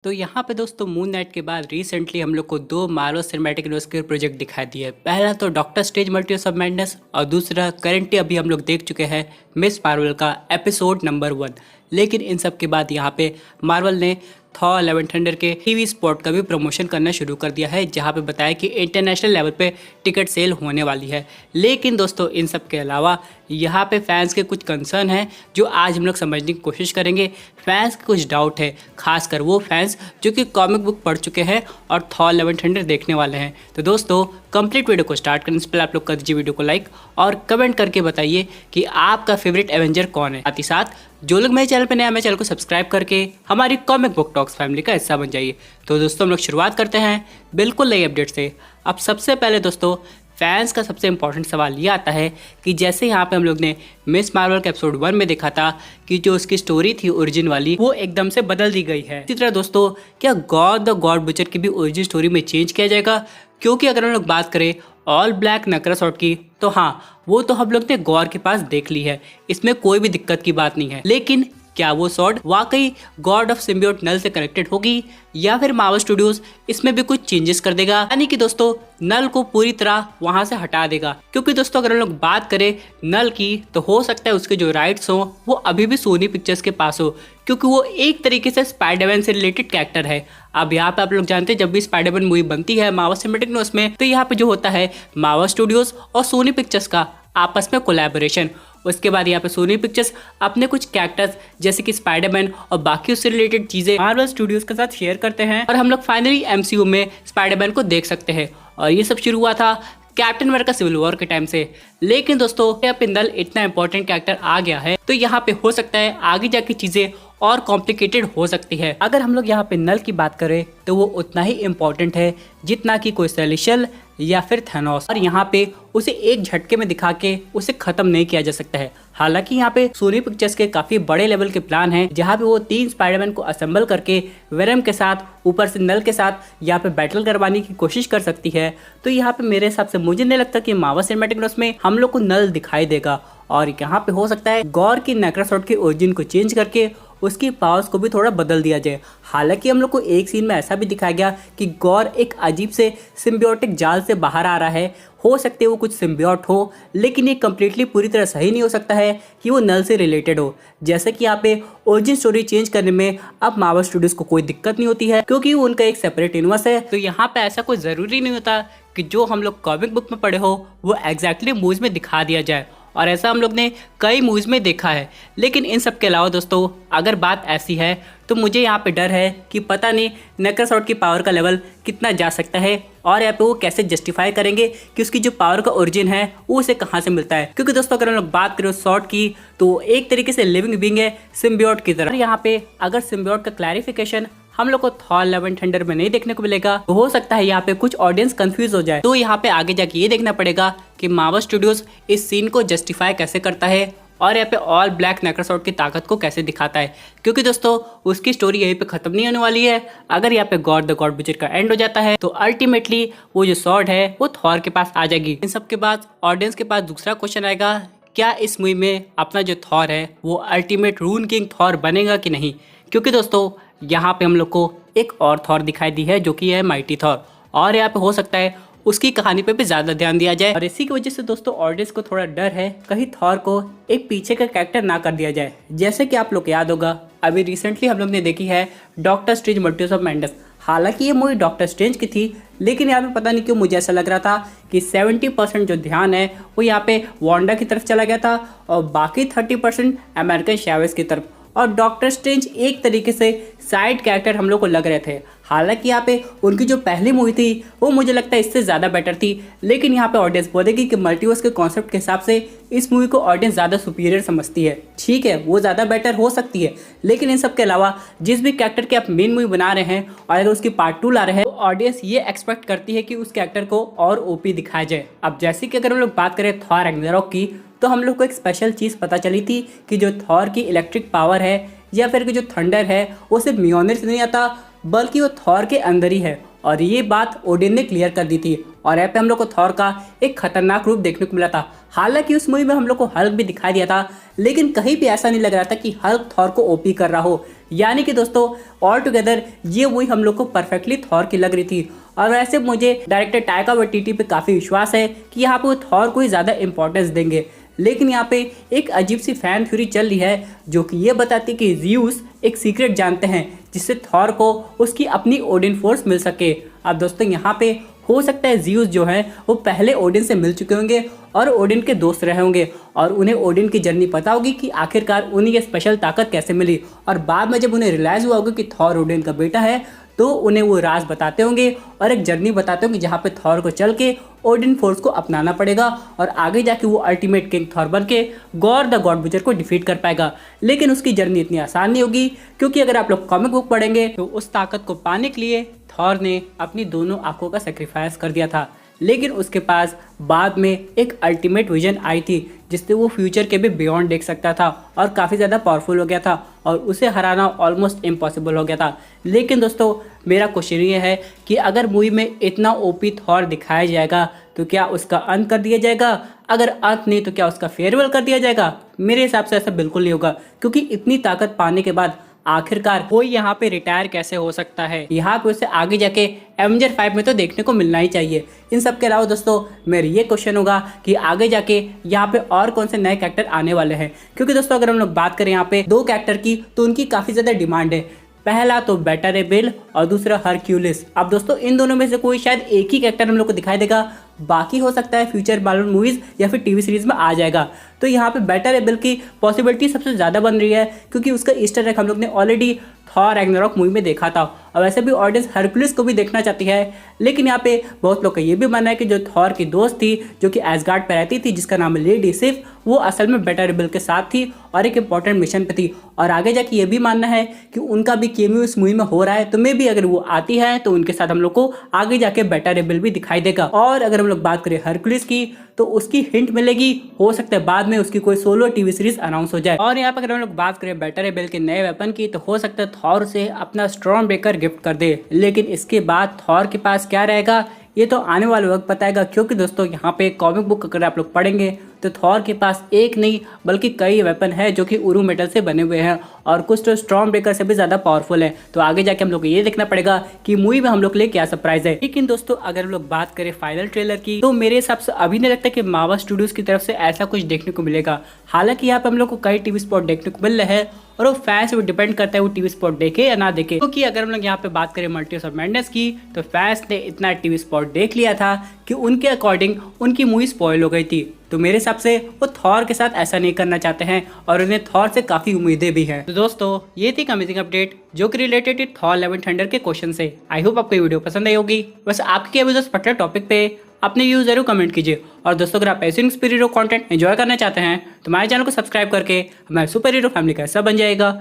तो यहाँ पे दोस्तों मून नाइट के बाद रिसेंटली हम लोग को दो मार्वल सिनेमैटिक यूनिवर्स के प्रोजेक्ट दिखाई दिए। पहला तो doctor strange multiverse of madness और दूसरा करंटली अभी हम लोग देख चुके हैं मिस मार्वल का एपिसोड नंबर 1। लेकिन इन सब के बाद यहाँ पे मार्वल ने थॉर लव एंड थंडर के टीवी स्पॉट का भी प्रमोशन करना शुरू कर दिया है, जहाँ पे बताया कि इंटरनेशनल लेवल पे टिकट सेल होने वाली है। लेकिन दोस्तों इन सब के अलावा यहाँ पे फैंस के कुछ कंसर्न हैं जो आज हम लोग समझने की कोशिश करेंगे। फैंस के कुछ डाउट है, खासकर वो फैंस जो कि कॉमिक बुक पढ़ चुके हैं और थॉर लव एंड थंडर देखने वाले हैं। तो दोस्तों कंप्लीट वीडियो को स्टार्ट करने से पहले आप लोग कर दीजिए वीडियो को लाइक और कमेंट करके बताइए कि आपका फेवरेट एवेंजर कौन है। साथ ही साथ जो लोग मेरे चैनल पर नए हैं, मेरे चैनल को सब्सक्राइब करके हमारी कॉमिक बुक टॉक्स फैमिली का हिस्सा बन जाइए। तो दोस्तों हम लोग शुरुआत करते हैं बिल्कुल नई अपडेट से। अब सबसे पहले दोस्तों फैंस का सबसे इंपॉर्टेंट सवाल ये आता है कि जैसे यहाँ पे हम लोग ने मिस मार्वल के एपिसोड 1 में देखा था कि जो उसकी स्टोरी थी ओरिजिन वाली वो एकदम से बदल दी गई है। इसी तरह दोस्तों क्या गॉड द गॉड बुचर की भी ओरिजिन स्टोरी में चेंज किया जाएगा? क्योंकि अगर हम लोग बात करें ऑल ब्लैक नक्रासॉट की तो हाँ वो तो हम लोग ने गॉर के पास देख ली है, इसमें कोई भी दिक्कत की बात नहीं है। लेकिन क्या वो सॉर्ड वाकई गॉड ऑफ सिम्बियोट नल से कनेक्टेड होगी या फिर मार्वल स्टूडियोज इसमें भी कुछ चेंजेस कर देगा, यानी कि दोस्तों नल को पूरी तरह वहां से हटा देगा? क्योंकि दोस्तों अगर हम लोग बात करें नल की तो हो सकता है उसके जो राइट्स हो वो अभी भी सोनी पिक्चर्स के पास हो, क्योंकि वो एक तरीके से स्पाइडरमैन से रिलेटेड कैरेक्टर है। अब यहाँ पे आप लोग जानते हैं जब भी स्पाइडरमैन मूवी बनती है मार्वल सिनेमैटिक यूनिवर्स में तो यहाँ पे जो होता है मार्वल स्टूडियोज और सोनी पिक्चर्स का आपस में कोलैबोरेशन। उसके बाद यहाँ पे सोनी पिक्चर्स अपने कुछ कैरेक्टर्स जैसे कि स्पाइडरमैन और बाकी उससे रिलेटेड चीजें मार्वल स्टूडियोज के साथ शेयर करते हैं और हम लोग फाइनली एमसीयू में स्पाइडरमैन को देख सकते हैं। और ये सब शुरू हुआ था कैप्टन अमेरिका सिविल वॉर के टाइम से। लेकिन दोस्तों अब नल इतना इंपॉर्टेंट कैरेक्टर आ गया है तो यहाँ पे हो सकता है आगे जाके चीजें और कॉम्प्लिकेटेड हो सकती है। अगर हम लोग यहाँ पे नल की बात करें तो वो उतना ही इम्पोर्टेंट है जितना कि कोई सेलेशियल या फिर थैनोस, और यहाँ पे उसे एक झटके में दिखा के उसे खत्म नहीं किया जा सकता है। हालांकि यहाँ पे सोनी पिक्चर्स के काफी बड़े लेवल के प्लान हैं जहाँ पे वो 3 स्पाइडरमैन को असेंबल करके वेनम के साथ ऊपर से नल के साथ यहाँ पे बैटल करवाने की कोशिश कर सकती है। तो यहाँ पे मेरे हिसाब से मुझे नहीं लगता कि मार्वल सिनेमैटिक यूनिवर्स में हम लोग को नल दिखाई देगा, और यहाँ पे हो सकता है गॉर की नक्रासॉट की ओरिजिन को चेंज करके उसकी पावर्स को भी थोड़ा बदल दिया जाए। हालांकि हम लोग को एक सीन में ऐसा भी दिखाया गया कि गॉर एक अजीब से सिम्बियोटिक जाल से बाहर आ रहा है। हो सकते है वो कुछ सिम्बियोट हो, लेकिन ये कम्प्लीटली पूरी तरह सही नहीं हो सकता है कि वो नल से रिलेटेड हो। जैसे कि यहाँ पे ओरिजिन स्टोरी चेंज करने में अब मार्वल स्टूडियोज को कोई दिक्कत नहीं होती है क्योंकि उनका एक सेपरेट यूनिवर्स है। तो यहाँ पे ऐसा कोई ज़रूरी नहीं होता कि जो हम लोग कॉमिक बुक में पढ़े हो वो एग्जैक्टली मूवीज में दिखा दिया जाए, और ऐसा हम लोग ने कई मूवीज में देखा है। लेकिन इन सब के अलावा दोस्तों अगर बात ऐसी है तो मुझे यहाँ पे डर है कि पता नहीं नक्रासॉट की पावर का लेवल कितना जा सकता है और यहाँ पे वो कैसे जस्टिफाई करेंगे कि उसकी जो पावर का ओरिजिन है वो उसे कहाँ से मिलता है। क्योंकि दोस्तों अगर हम लोग बात करें सॉर्ड की तो एक तरीके से लिविंग बीइंग है सिम्बियोट की तरह। यहाँ पे अगर सिम्बियोट का क्लैरिफिकेशन हम लोग को थॉर लव एंड थंडर में नहीं देखने को मिलेगा तो हो सकता है यहाँ पे कुछ ऑडियंस कंफ्यूज हो जाए। तो यहाँ पे आगे जाके ये देखना पड़ेगा कि मार्वल स्टूडियोज इस सीन को जस्टिफाई कैसे करता है और यहाँ पे ऑल ब्लैक नक्रासॉट की ताकत को कैसे दिखाता है। क्योंकि दोस्तों उसकी स्टोरी यहीं पे खत्म नहीं होने वाली है। अगर यहाँ पे गॉड द गॉड बुचर का एंड हो जाता है तो अल्टीमेटली वो जो सॉर्ड है वो थॉर के पास आ जाएगी। इन सब के बाद ऑडियंस के पास दूसरा क्वेश्चन आएगा, क्या इस मूवी में अपना जो थॉर है वो अल्टीमेट रून किंग थॉर बनेगा कि नहीं? क्योंकि दोस्तों यहाँ पे हम लोग को एक और थॉर दिखाई दी है जो कि है माइटी थॉर, और यहाँ पे हो सकता है उसकी कहानी पे भी ज्यादा ध्यान दिया जाए। और इसी की वजह से दोस्तों ऑडियंस को थोड़ा डर है कहीं थॉर को एक पीछे का कैरेक्टर ना कर दिया जाए। जैसे कि आप लोग को याद होगा अभी रिसेंटली हम लोग ने देखी है doctor strange multiverse of madness. हालांकि ये मूवी डॉक्टर स्ट्रेंज की थी, लेकिन यहाँ पे पता नहीं क्यों मुझे ऐसा लग रहा था कि 70% जो ध्यान है वो यहाँ पे वांडा की तरफ चला गया था और बाकी 30% अमेरिकन शैवेज की तरफ, और डॉक्टर स्ट्रेंज एक तरीके से साइड कैरेक्टर हम लोग को लग रहे थे। हालांकि यहाँ पे उनकी जो पहली मूवी थी वो मुझे लगता है इससे ज़्यादा बेटर थी, लेकिन यहाँ पे ऑडियंस बोलेगी कि मल्टीवर्स के कॉन्सेप्ट के हिसाब से इस मूवी को ऑडियंस ज़्यादा सुपीरियर समझती है। ठीक है वो ज़्यादा बेटर हो सकती है, लेकिन इन सब के अलावा जिस भी कैरेक्टर की आप मेन मूवी बना रहे हैं और अगर उसकी पार्ट 2 ला रहे हैं तो ऑडियंस ये एक्सपेक्ट करती है कि उस कैरेक्टर को और ओपी दिखाया जाए। अब जैसे कि अगर हम लोग बात करें थॉर रैग्नारोक की तो हम लोग को एक स्पेशल चीज़ पता चली थी कि जो थॉर की इलेक्ट्रिक पावर है या फिर कि जो थंडर है वो सिर्फ म्योनिर से नहीं आता बल्कि वो थॉर के अंदर ही है, और ये बात ओडिन ने क्लियर कर दी थी और यहाँ पे हम लोग को थॉर का एक खतरनाक रूप देखने को मिला था। हालांकि उस मूवी में हम लोग को हल्क भी दिखाई दिया था, लेकिन कहीं भी ऐसा नहीं लग रहा था कि हल्क थॉर को ओपी कर रहा हो। यानी कि दोस्तों ऑल टुगेदर ये मूवी हम लोग को परफेक्टली थॉर की लग रही थी। और वैसे मुझे डायरेक्टर टाइका वाइटिटी पे काफ़ी विश्वास है कि यहाँ पे वो थॉर को ही ज़्यादा इंपॉर्टेंस देंगे। लेकिन यहाँ पे एक अजीब सी फैन थ्योरी चल रही है जो कि ये बताती कि ज़्यूस एक सीक्रेट जानते हैं जिससे थॉर को उसकी अपनी ओडिन फोर्स मिल सके। अब दोस्तों यहाँ पे हो सकता है ज़्यूस जो है वो पहले ओडिन से मिल चुके होंगे और ओडिन के दोस्त रहे होंगे और उन्हें ओडिन की जर्नी पता होगी कि आखिरकार उन्हें ये स्पेशल ताकत कैसे मिली। और बाद में जब उन्हें रियलाइज़ हुआ होगा कि थॉर ओडिन का बेटा है तो उन्हें वो राज बताते होंगे और एक जर्नी बताते होंगे जहाँ पे थॉर को चल के ओडिन फोर्स को अपनाना पड़ेगा और आगे जाके वो अल्टीमेट किंग थॉर बन के गॉर द गॉड बुचर को डिफीट कर पाएगा। लेकिन उसकी जर्नी इतनी आसान नहीं होगी क्योंकि अगर आप लोग कॉमिक बुक पढ़ेंगे तो उस ताकत को पाने के लिए थॉर ने अपनी दोनों आंखों का सेक्रीफाइस कर दिया था। लेकिन उसके पास बाद में एक अल्टीमेट विजन आई थी जिससे वो फ्यूचर के भी बियॉन्ड देख सकता था और काफ़ी ज़्यादा पावरफुल हो गया था और उसे हराना ऑलमोस्ट इम्पॉसिबल हो गया था। लेकिन दोस्तों मेरा क्वेश्चन ये है कि अगर मूवी में इतना ओपी थॉर दिखाया जाएगा तो क्या उसका अंत कर दिया जाएगा? अगर अंत नहीं तो क्या उसका फेयरवेल कर दिया जाएगा? मेरे हिसाब से ऐसा बिल्कुल नहीं होगा क्योंकि इतनी ताकत पाने के बाद आखिरकार कोई यहाँ पे रिटायर कैसे हो सकता है? यहाँ पे उसे आगे जाके एवेंजर 5 में तो देखने को मिलना ही चाहिए। इन सब के अलावा दोस्तों मेरा ये क्वेश्चन होगा कि आगे जाके यहाँ पे और कौन से नए कैरेक्टर आने वाले हैं, क्योंकि दोस्तों अगर हम लोग बात करें यहाँ पे दो कैरेक्टर की तो उनकी काफ़ी ज़्यादा डिमांड है। पहला तो बेटा रे बिल और दूसरा हरक्यूलिस। अब दोस्तों इन दोनों में से कोई शायद एक ही कैरेक्टर हम लोग को दिखाई देगा, बाकी हो सकता है फ्यूचर मार्वल मूवीज या फिर टीवी सीरीज में आ जाएगा। तो यहाँ पे बेटा रे बिल की पॉसिबिलिटी सबसे ज़्यादा बन रही है क्योंकि उसका ईस्टर एग हम लोग ने ऑलरेडी थॉर रैग्नारोक मूवी में देखा था और वैसे भी ऑडियंस हरक्यूलिस को भी देखना चाहती है। लेकिन यहाँ पे बहुत लोग का ये भी मानना है कि जो थॉर की दोस्त थी जो कि एसगार्ड पे रहती थी जिसका नाम है लेडी सिफ, वो असल में बेटा रे बिल के साथ थी और एक इंपॉर्टेंट मिशन पे थी। और आगे जाके ये भी मानना है कि उनका भी केमियो इस मूवी में हो रहा है, तो मे भी अगर वो आती है तो उनके साथ हम लोग को आगे जाके बेटा रे बिल भी दिखाई देगा। और अगर हम लोग बात करें हरक्यूलिस की तो उसकी हिंट मिलेगी, हो सकता है बाद में उसकी कोई सोलो टीवी सीरीज अनाउंस हो जाए। और यहाँ पर अगर हम लोग बात करें बेटा रे बिल के नए वेपन की तो हो सकता है थॉर से अपना स्टॉर्म ब्रेकर गिफ्ट कर दे। लेकिन इसके बाद थॉर के पास क्या रहेगा ये तो आने वाले वक्त बताएगा, क्योंकि दोस्तों यहाँ पे कॉमिक बुक अगर आप लोग पढ़ेंगे तो थॉर के पास एक नहीं बल्कि कई वेपन है जो कि उरू मेटल से बने हुए हैं और कुछ तो स्टॉर्म ब्रेकर से भी ज़्यादा पावरफुल है। तो आगे जाके हम लोग को ये देखना पड़ेगा कि मूवी में हम लोग के लिए क्या सरप्राइज है। लेकिन दोस्तों अगर हम लोग बात करें फाइनल ट्रेलर की तो मेरे हिसाब से अभी नहीं लगता कि मावा स्टूडियोज की तरफ से ऐसा कुछ देखने को मिलेगा। हालांकि यहाँ पे हम लोग को कई टीवी स्पॉट देखने को मिल रहे हैं और वो फैंस पे डिपेंड करता है वो टीवी स्पॉट देखे या ना देखे। क्योंकि अगर हम लोग यहाँ पे बात करें मल्टीवर्स ऑफ मैडनेस की तो फैंस ने इतना टीवी स्पॉट देख लिया था कि उनके अकॉर्डिंग उनकी मूवी स्पॉइल हो गई थी। तो मेरे हिसाब से वो थॉर के साथ ऐसा नहीं करना चाहते हैं और उन्हें थॉर से काफ़ी उम्मीदें भी हैं। तो दोस्तों ये थी अमेजिंग अपडेट जो कि related Thor love and thunder के क्वेश्चन से। आई होप आपको ये वीडियो पसंद आई होगी। वैसे आपके अभी उस पर्टिकुलर टॉपिक पे अपने व्यूज जरूर कमेंट कीजिए। और दोस्तों अगर आप ऐसे सुपर हीरो कंटेंट एंजॉय करना चाहते हैं तो हमारे चैनल को सब्सक्राइब करके हमारे सुपर हीरो फैमिली का हिस्सा बन जाएगा।